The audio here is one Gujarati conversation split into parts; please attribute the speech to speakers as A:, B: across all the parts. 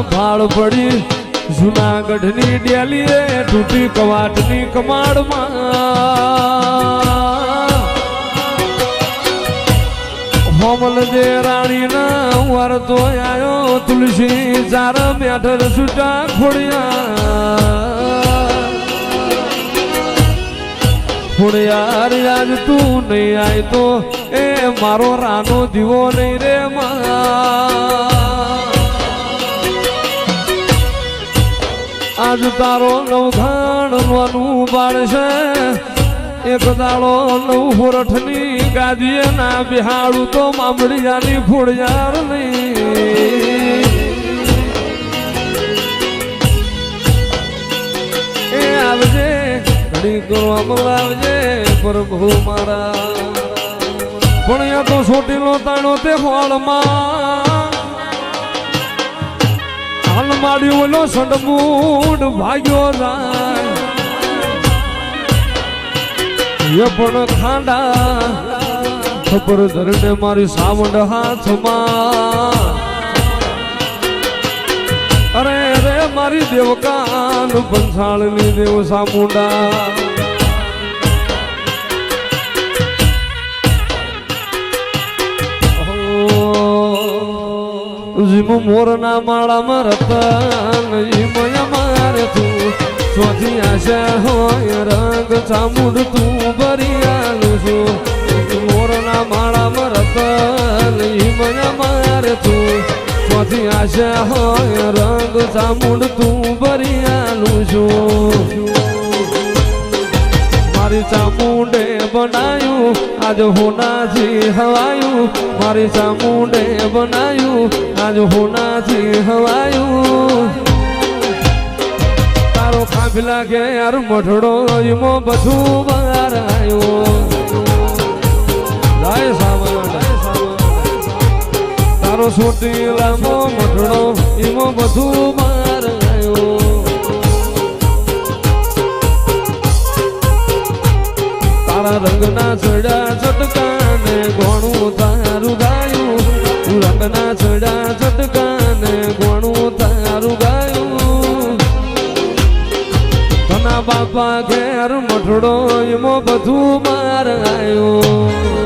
A: ભાળ પડી જૂનાગઢની ડેલીએ તૂટી કવાટની કમાડમાં હોમલ જે રાણીના વરતો આયો તુલસી ચાર મેઠર છૂટા ખોડિયાર આજ તું નહીં આય તો એ મારો રાનો દીવો નહીં રે આજ તારો નવઘાણ નું બાળશે એક દાડો નવ હોરઠની ગાદીએ ના બિહાડું તો મામડિયાની ખોડિયાર નહીં એ આવજે ઘડી કરવામાં આવજે પ્રભુ મારા પણ અહીંયા તો છોટીલો તાણો તે હોળમાં હાલ માડ્યો ઓલો સડમૂડ ભાગ્યો જાય એ પણ ખાંડા ખબર ધરને મારી સાવંડ હાથમાં અરે રે મારી દેવકાન પંચાળની દેવ સામુંડા જીમ મોરના માળામાં રતન જીમય મારે તું ચોથી આશા હોય રંગ ચામુંડ તું ભરિયાલું છું મોરના માળામાં રતન જીમય મારે તું ચોથી આશા હોય રંગ ચામુંડ તું ભરિયાલું છું મારી ચામુંડે બનાયું આજ હોનાથી હવાયું મારી ચામુંડે બનાયું આજ હોનાથી હવાયું તારો કાફિલા કે યાર મઠડો એમો બધું બહાર આવ્યો જય સાવન તારો છોટીલામો મઠડો એમો બધું બહાર આવ્યો તારા રંગના ચડ્યા ચટકાને ગોણું તારું ગાયું રંગના ચડ્યા ચટકાને ગોણું તારું ગાયું તના બાપા ઘેર મઠડો એમાં બધું માર આવ્યો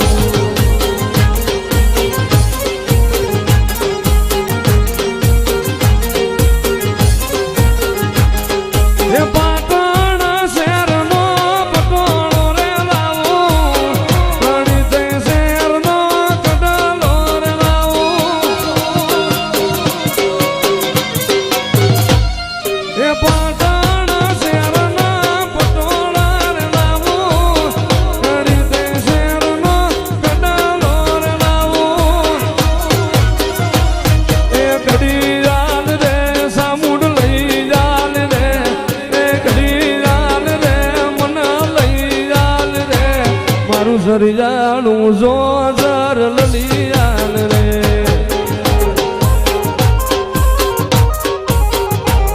A: સરિયાણું જો જર લલિયાન રે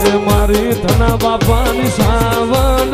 A: એ મારી ધના બાપાની સાવન